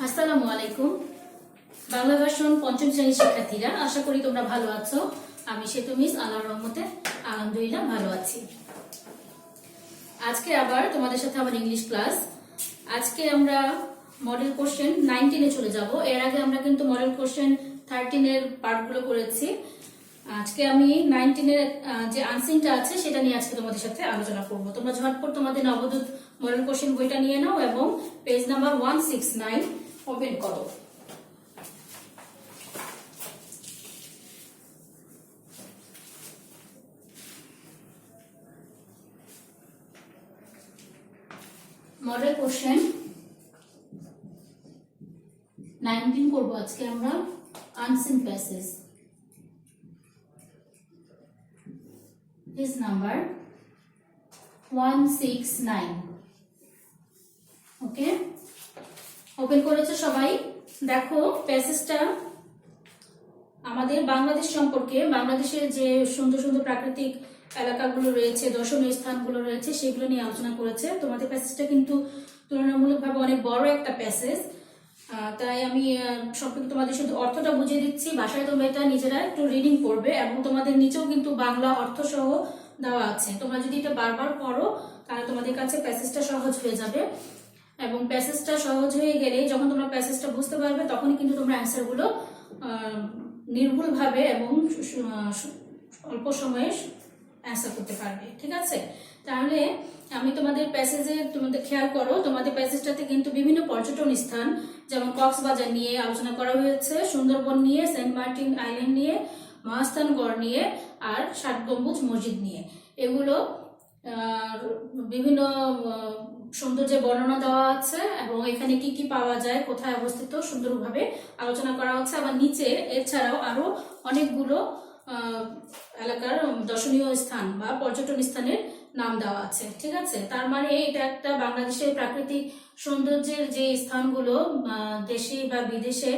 আসসালামু আলাইকুম। বাংলা ভার্সন পঞ্চম শ্রেণীর শিক্ষার্থীরা, আশা করি তোমরা ভালো আছো। আমি সেতু মিস, আল্লাহর রহমতে আলহামদুলিল্লাহ ভালো আছি। আজকে আবার তোমাদের সাথে আমার ইংলিশ ক্লাস। আজকে আমরা মডেল কোশ্চেন 19-এ চলে যাব। এর আগে আমরা কিন্তু মডেল কোশ্চেন 13-এর পার্টগুলো করেছি। আজকে আমি 19-এর যে আনসিংটা আছে সেটা নিয়ে আজকে তোমাদের সাথে আলোচনা করব। তোমরা ঝটপট তোমাদের নবদূত মডেল কোশ্চেন বইটা নিয়ে নাও এবং পেজ নাম্বার 169 ওপেন করো। মডেল কোশ্চেন 19 করব আজকে আমরা। Unseen passage, page number 169। ওকে, ওপেন করেছো সবাই? দেখো প্যাসেজটা আমাদের বাংলাদেশ সম্পর্কে, বাংলাদেশের যে সুন্দর সুন্দর প্রাকৃতিক এলাকাগুলো রয়েছে, দর্শনীয় স্থানগুলো রয়েছে, সেগুলো নিয়ে আলোচনা করেছে। তোমাদের প্যাসেজটা কিন্তু তুলনামূলকভাবে অনেক বড় একটা প্যাসেজ, তাই আমি সম্পর্কে তোমাদের শুধু অর্থটা বুঝিয়ে দিচ্ছি। ভাষায় তোমরা এটা নিজেরা একটু রিডিং করবে এবং তোমাদের নিচেও কিন্তু বাংলা অর্থ সহ দেওয়া আছে। তোমরা যদি এটা বারবার পড়ো তাহলে তোমাদের কাছে প্যাসেজটা সহজ হয়ে যাবে এবং প্যাসেজটা সহজ হয়ে গেলে যখন তোমরা প্যাসেজটা বুঝতে পারবে তখনই কিন্তু তোমরা অ্যান্সারগুলো নির্ভুলভাবে এবং অল্প সময়ে অ্যান্সার করতে পারবে। ঠিক আছে? তাহলে আমি তোমাদের প্যাসেজে তোমাদের খেয়াল করো, তোমাদের প্যাসেজটাতে কিন্তু বিভিন্ন পর্যটন স্থান যেমন কক্সবাজার নিয়ে আলোচনা করা হয়েছে, সুন্দরবন নিয়ে, সেন্ট মার্টিন আইল্যান্ড নিয়ে, মহাস্থানগড় নিয়ে আর 7 গম্বুজ মসজিদ নিয়ে, এগুলো বিভিন্ন সৌন্দর্যের বর্ণনা দেওয়া আছে এবং এখানে কি কি পাওয়া যায়, কোথায় অবস্থিত, সুন্দরভাবে আলোচনা করা হচ্ছে। আবার নিচে এছাড়াও আরো অনেকগুলো এলাকার দর্শনীয় স্থান বা পর্যটন স্থানের নাম দেওয়া আছে। ঠিক আছে? তার মানে এটা একটা বাংলাদেশের প্রাকৃতিক সৌন্দর্যের যে স্থানগুলো দেশে বা বিদেশে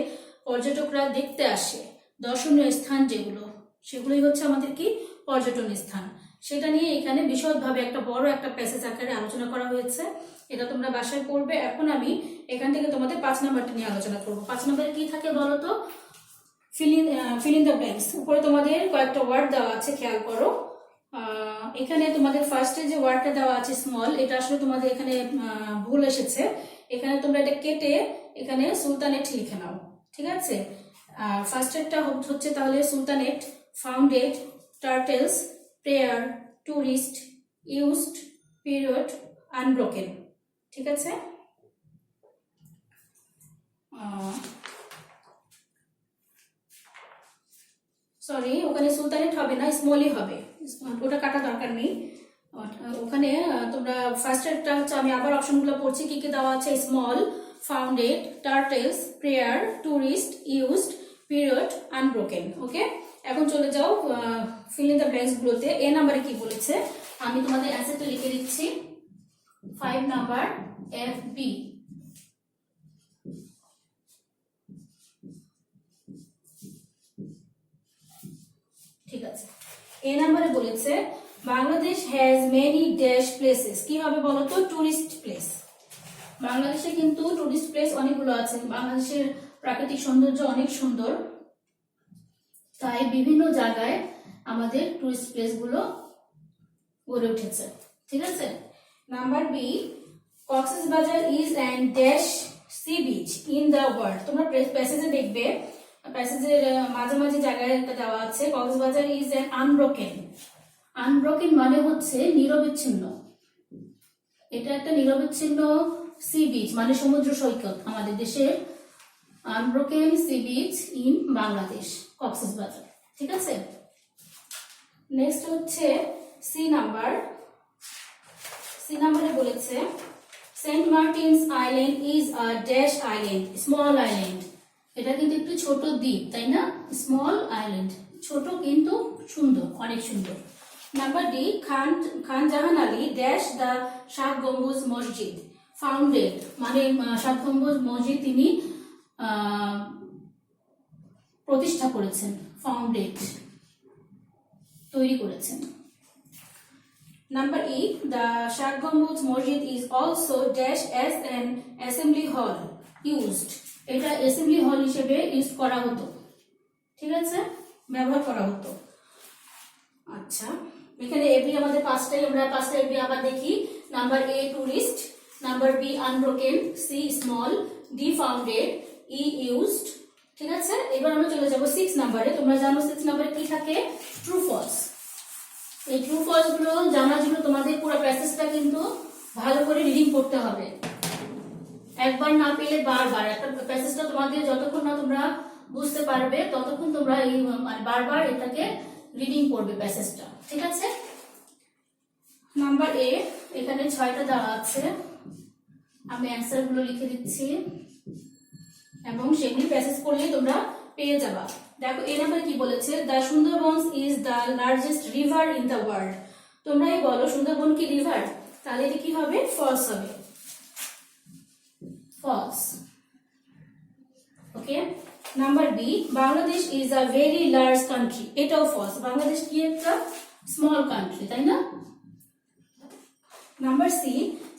পর্যটকরা দেখতে আসে, দর্শনীয় স্থান যেগুলো, সেগুলোই হচ্ছে আমাদের কি পর্যটন স্থান। সেটা নিয়ে এখানে বিশদভাবে একটা বড় একটা প্যাসেজ আকারে আলোচনা করা হয়েছে। এটা তোমরা বাসায় পড়বে। এখন আমি এখান থেকে তোমাদের 5 নাম্বারটা নিয়ে আলোচনা করব। 5 নাম্বারে কি থাকে বলো তো? Fill in the blanks. উপরে তোমাদের কয়েকটা ওয়ার্ড দেওয়া আছে, খেয়াল করো। এখানে তোমাদের ফার্স্টে যে ওয়ার্ডটা দেওয়া আছে স্মল, এটা আসলে তোমাদের এখানে ভুল এসেছে। এখানে তোমরা এটা কেটে এখানে সুলতানেট লিখে নাও। ঠিক আছে? ফার্স্টেরটা হচ্ছে তাহলে sultanate, founded, turtles, prayer, tourist, used, period, unbroken. ঠিক আছে? সরি, ওখানে সুলতানেট হবে না, স্মলই হবে, ওটা কাটা দরকার নেই। ওখানে তোমরা ফার্স্টেরটা হচ্ছে, আমি আবার অপশনগুলো পড়ছি কি কি দেওয়া আছে। Small, founded, turtles, prayer, tourist, used, period, unbroken. Okay, এখন চলে যাও ফিল ইন দ্য ব্ল্যাঙ্কস গুলোতে। এ নাম্বারে কি বলেছে আমি তোমাদের অ্যান্সারটা লিখে দিচ্ছি। 5 নাম্বার এফ বি। ঠিক আছে, এ নাম্বারে বলেছে Bangladesh has many dash places. কি হবে বলো তো? Tourist place. বাংলাদেশে কিন্তু টুরিস্ট প্লেস অনেকগুলো আছে। বাংলাদেশের প্রাকৃতিক সৌন্দর্য অনেক সুন্দর, তাই বিভিন্ন জায়গায় আমাদের টুরিস্ট প্লেস গুলো গড়ে উঠেছে। ঠিক আছে? Number B, Cox's Bazar is an dash sea beach in the world. তোমরা প্যাসেজে দেখবে, প্যাসেজের মাঝামাঝি জায়গায় একটা দেওয়া আছে Cox's Bazar is an unbroken. Unbroken মানে হচ্ছে নিরবিচ্ছিন্ন। এটা একটা নিরবিচ্ছিন্ন সি বিচ মানে সমুদ্র সৈকত আমাদের দেশের। Unbroken sea beach in Bangladesh, Cox's Bazar. ঠিক আছে? নেক্সট হচ্ছে সি নাম্বার। সি নাম্বারে বলেছে Saint Martin's island is a dash island, small island. এটা কিন্তু একটু ছোট দ্বীপ, তাই না? স্মল আইল্যান্ড, ছোট কিন্তু সুন্দর, অনেক সুন্দর। Number D, Khan Jahan Ali dash the 7 গম্বুজ মসজিদ, ফাউন্ডেড মানে 7 গম্বুজ মসজিদ তিনি প্রতিষ্ঠা করেছেন, ফাউন্ডেড তৈরি করেছেন। Number E, the 7 Gambuz Masjid is also dash as an assembly hall used এটা অ্যাসেম্বলি হল হিসেবে ইউজ করা হতো, ঠিক আছে, ব্যবহার করা হতো। আচ্ছা, এখানে এভরি আমাদের পাঁচটাই, আমরা পাঁচটা এভরি আবার দেখি। Number A tourist, number B unbroken, C small, D founded, E used, ঠিক আছে। এবার আমরা চলে যাব 6 নাম্বারে। তোমরা জানো 6 নাম্বারে কি থাকে, ট্রু ফলস। এই ট্রু ফলস গুলো জানার জন্য তোমাদের পুরো প্যাসেজটা কিন্তু ভালো করে রিডিং করতে হবে, একবার না পেলে বারবার। একটা প্যাসেজটা তোমাদের যতক্ষণ না তোমরা বুঝতে পারবে ততক্ষণ তোমরা এই বারবার এটাকে রিডিং করবে প্যাসেজটা, ঠিক আছে। নাম্বার এ, এখানে 6টা দেওয়া আছে, আমি অ্যান্সার গুলো লিখে দিচ্ছি এবং সেগুলি প্যাসেজ করলে তোমরা পেয়ে যাবা। দেখো এই নাম্বারে কি বলেছে, the Sundarbans is the largest river in the world. তোমরাই বলো সুন্দরবন কি রিভার? তাহলে এটা কি হবে, ফলস হবে, false. Okay. Number B, Bangladesh is a very large country, এটাও ফলস। বাংলাদেশ কি একটা স্মল কান্ট্রি, তাই না? Number C,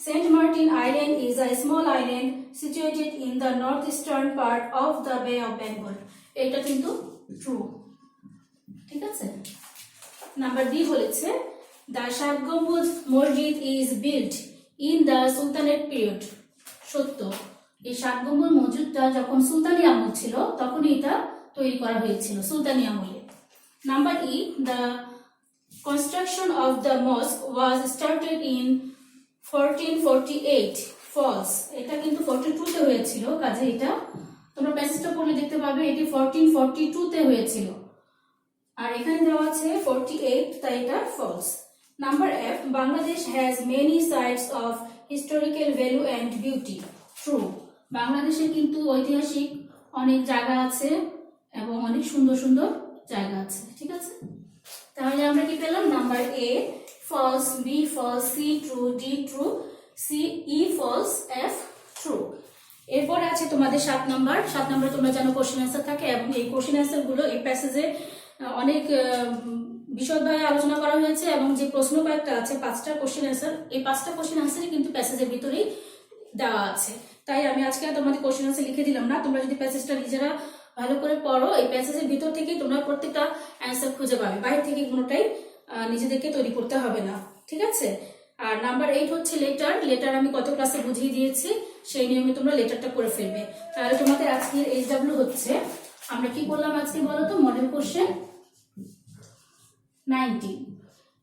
Saint Martin Island is a small island situated in the northeastern part of the Bay of Bengal. এটা কিন্তু true, ঠিক আছে। Number D বলেছে, the সাত গম্বুজ মসজিদ is built in the Sultanate period. সত্য, এই সাত গম্বুজ মসজিদটা যখন সুলতানি আমল ছিল তখনই এটা তৈরি করা হয়েছিল, সুলতানি আমলে। Number E, the construction of the mosque was started in 1448. false, এটা কিন্তু 42 তে হয়েছিল, কাজে এটা তোমরা প্যাসেজটা পড়লে দেখতে পাবে এটি 1442 তে হয়েছিল, আর এখানে দেওয়া আছে 48, তাই এটা false. Number F, Bangladesh has many sites of historical value and beauty. True, বাংলাদেশে কিন্তু ঐতিহাসিক অনেক জায়গা আছে এবং অনেক সুন্দর সুন্দর জায়গা আছে, ঠিক আছে। তাহলে আমরা কি পেলাম, number A false, B false, C true, D true, C E false, F true. এরপরে আছে তোমাদের 7 নাম্বার। 7 নাম্বার তোমরা জানো কোশ্চেন অ্যান্সার থাকে এবং এই কোশ্চেন অ্যান্সার গুলো এই প্যাসেজে অনেক বিশদভাবে আলোচনা করা হয়েছে এবং যে প্রশ্ন কয়েকটা আছে 5টা কোশ্চেন অ্যান্সার, এই 5টা কোশ্চেন অ্যান্সারই কিন্তু প্যাসেজের ভিতরেই দেওয়া আছে। তাই আমি আজকে তোমাদের কোশ্চেন অ্যান্সার লিখে দিলাম না, তোমরা যদি প্যাসেজটা নিজেরা ভালো করে পড়ো এই প্যাসেজের ভিতর থেকেই তোমরা প্রত্যেকটা অ্যান্সার খুঁজে পাবে, বাইরে থেকে কোনোটাই নিজেদেরকে তৈরি করতে হবে না, ঠিক আছে। আর নাম্বার 8 হচ্ছে লেটার। লেটার আমি কত ক্লাসে বুঝিয়ে দিয়েছি, সেই নিয়মে তোমরা লেটারটা করে ফেলবে। তাহলে তোমাদের আজকের এইচডব্লিউ হচ্ছে, আমরা কি করলাম আজকে বলো তো, মডেল কোশ্চেন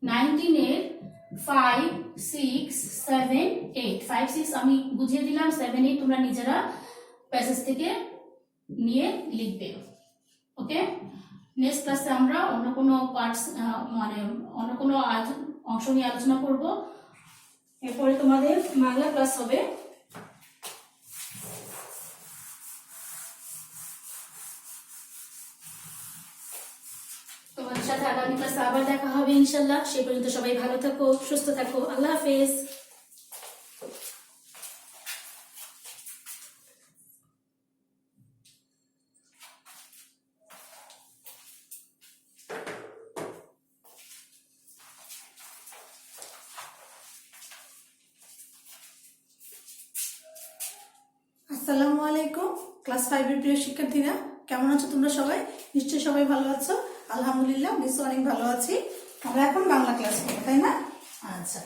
19 এর 5, 6, 7, 8। 5, 6 আমি বুঝিয়ে দিলাম, 7, 8 তোমরা নিজেরা প্যাসেজ থেকে নিয়ে লিখবে। ওকে, নেক্সট ক্লাসে আমরা অন্য কোনো পার্টস মানে অন্য কোনো অংশ নিয়ে আলোচনা করব। এরপরে তোমাদের বাংলা ক্লাস হবে। তোমাদের সাথে আগামী ক্লাসে আবার দেখা হবে ইনশাল্লাহ। সে পর্যন্ত সবাই ভালো থাকো, সুস্থ থাকো, আল্লাহ হাফেজ। আসসালামু আলাইকুম। ক্লাস 5 এর প্রিয় শিক্ষার্থীরা, কেমন আছো তোমরা সবাই? নিশ্চয়ই সবাই ভালো আছো। আলহামদুলিল্লাহ, বেশ অনেক ভালো আছি। আমরা এখন বাংলা ক্লাস করব, তাই না? আচ্ছা,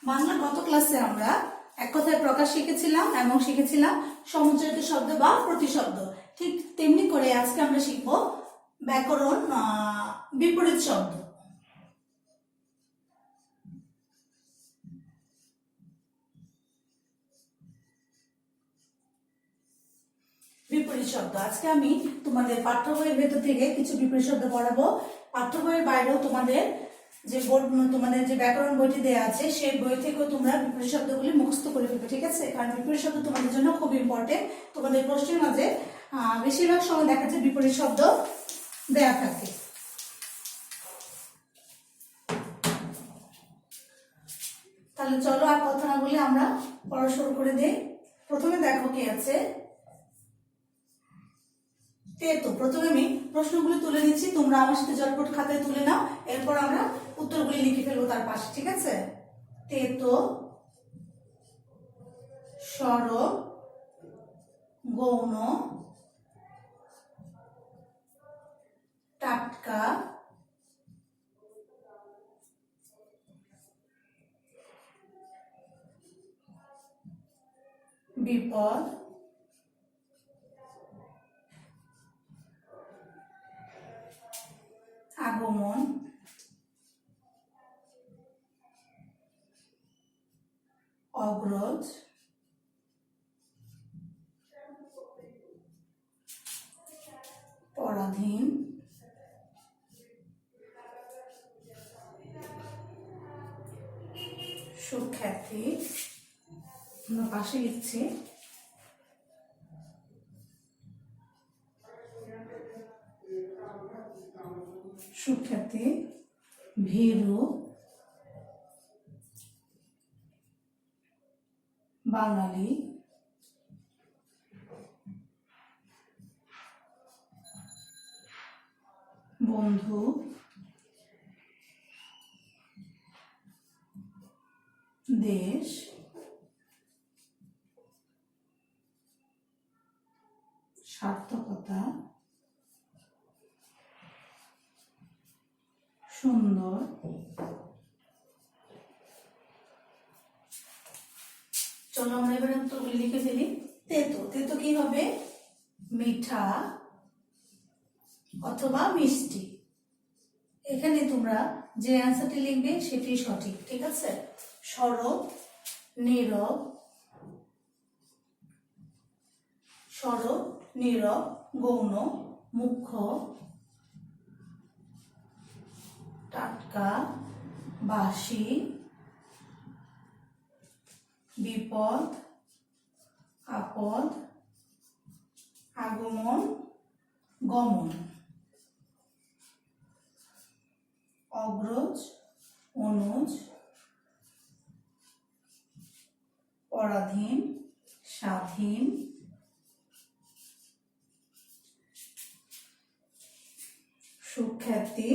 বাংলা গত ক্লাসে আমরা এক কথায় প্রকাশ শিখেছিলাম এবং শিখেছিলাম সমুচ্চারিত শব্দ বা প্রতিশব্দ। ঠিক তেমনি করে আজকে আমরা শিখব ব্যাকরণ, বিপরীত শব্দ। বিপরীত শব্দ আজকে আমি তোমাদের পাঠ্য বইয়ের ভেতর থেকে কিছু বিপরীত শব্দ পড়াবো। পাঠ্য বইয়ের বাইরেও তোমাদের যে তোমাদের যে ব্যাকরণ বইটি দেওয়া আছে সেই বই থেকেও তোমরা বিপরীত শব্দগুলি মুখস্থ করে ফেলবে, ঠিক আছে? কারণ বিপরীত শব্দ তোমাদের জন্য খুব ইম্পর্টেন্ট। তোমাদের প্রশ্নের মাঝে বেশিরভাগ সময় দেখা যাচ্ছে বিপরীত শব্দ দেয়া থাকে। তাহলে চলো আর কথা না বলে আমরা পড়া শুরু করে দেই। প্রথমে দেখো কি আছে, তেতো। প্রথমে আমি প্রশ্নগুলো তুলে নিচ্ছি, তোমরা আমার সাথে জটপট খাতায় তুলে নাও, এরপর আমরা উত্তরগুলি লিখে ফেলবো তার পাশে, ঠিক আছে? তেতো, স্বর, গৌণ, টাটকা, বিপদ, আগমন, অগ্রজ, পরাধীন, সুখ্যাতি, আমরা পাশে লিখছি, সুখ্যাতি, ভীরু, বাঙালি, বন্ধু, দেশ, সার্থকতা, সুন্দর, চলো আমরা এবারে উত্তরগুলি লিখে ফেলি। তেতো, তেতো কি হবে? মিঠা অথবা মিষ্টি। এখানে তোমরা যে অ্যান্সারটি লিখবে সেটি সঠিক, ঠিক আছে? সরব, নীরব, সরব, নীরব, গৌণ, মুখ্য, টাটকা, বাসি, বিপদ, আপদ, আগমন, গমন, অগ্রজ, অনুজ, পরাধীন, স্বাধীন, সুখ্যাতি,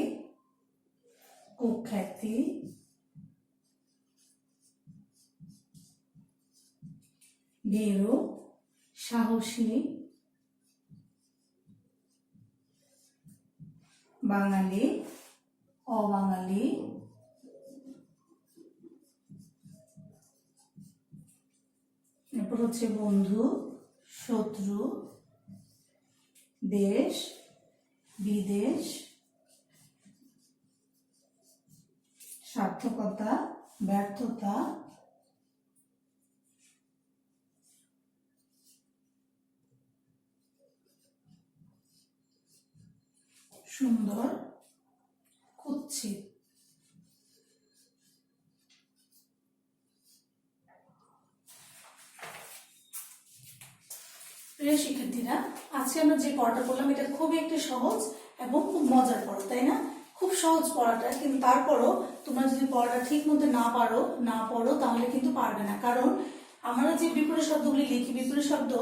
কুখ্যাতি, ভীরু, সাহসী, বাঙালি, অবাঙালি, এরপর হচ্ছে বন্ধু, শত্রু, দেশ, বিদেশ, সার্থকতা, ব্যর্থতা, সুন্দর, কুৎসিত। প্রিয় শিক্ষার্থীরা, আজকে আমরা যে পড়াটা করলাম এটা খুবই একটা সহজ এবং খুব মজার পড়া, তাই না? খুব সহজ পড়াটা, কিন্তু তারপরও তোমরা যদি পড়াটা ঠিক মতো না পড়ো তাহলে কিন্তু পারবে না। কারণ আমরা যে বিপরীত শব্দগুলি লিখি, বিপরীত শব্দ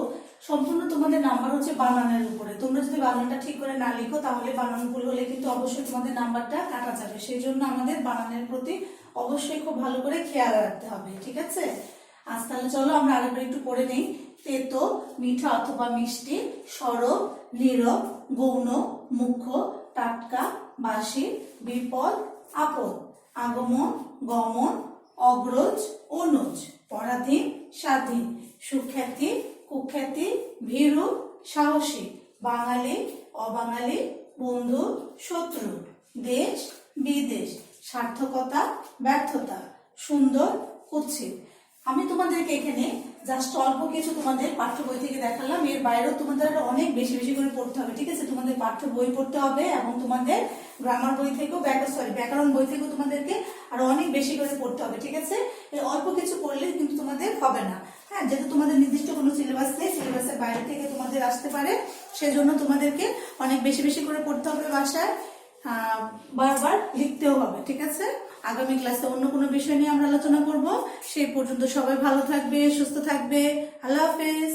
সম্পূর্ণ তোমাদের নাম্বার হচ্ছে বানানের উপরে। তোমরা যদি বানানটা ঠিক করে না লিখো তাহলে বানান ভুল হলে কিন্তু অবশ্যই তোমাদের নাম্বারটা কাটা যাবে। সেই জন্য আমাদের বানানের প্রতি অবশ্যই খুব ভালো করে খেয়াল রাখতে হবে, ঠিক আছে? আজ তাহলে চলো আমরা আরেকবার একটু পড়ে নেই। তেতো, মিঠা অথবা মিষ্টি, সরব, নীরব, গৌণ, মুখ্য, টাটকা, বাসি, বিপদ, আপদ, আগমন, গমন, অগ্রজ, অনুজ, পরাধীন, স্বাধীন, সুখ্যাতি, কুখ্যাতি, ভীরু, সাহসী, বাঙালি, অবাঙালি, বন্ধু, শত্রু, দেশ, বিদেশ, সার্থকতা, ব্যর্থতা, সুন্দর, কুৎসিত। আমি তোমাদেরকে এখানে জাস্ট অল্প কিছু তোমাদের পাঠ্য বই থেকে দেখালাম, এর বাইরেও তোমাদের অনেক বেশি বেশি করে পড়তে হবে, ঠিক আছে? তোমাদের পাঠ্য বই পড়তে হবে এবং তোমাদের গ্রামার বই থেকেও ব্যাকরণ বই থেকেও তোমাদেরকে আরো অনেক বেশি করে পড়তে হবে, ঠিক আছে? এই অল্প কিছু পড়লে কিন্তু তোমাদের হবে না, হ্যাঁ? যেহেতু তোমাদের নির্দিষ্ট কোনো সিলেবাস নেই, সিলেবাসের বাইরে থেকে তোমাদের আসতে পারে, সেজন্য তোমাদেরকে অনেক বেশি বেশি করে পড়তে হবে, বাসায় বারবার লিখতেও হবে, ঠিক আছে? আগামী ক্লাসে অন্য কোনো বিষয় নিয়ে আমরা আলোচনা করব। সেই পর্যন্ত সবাই ভালো থাকবে, সুস্থ থাকবে। আল্লাহ হাফেজ।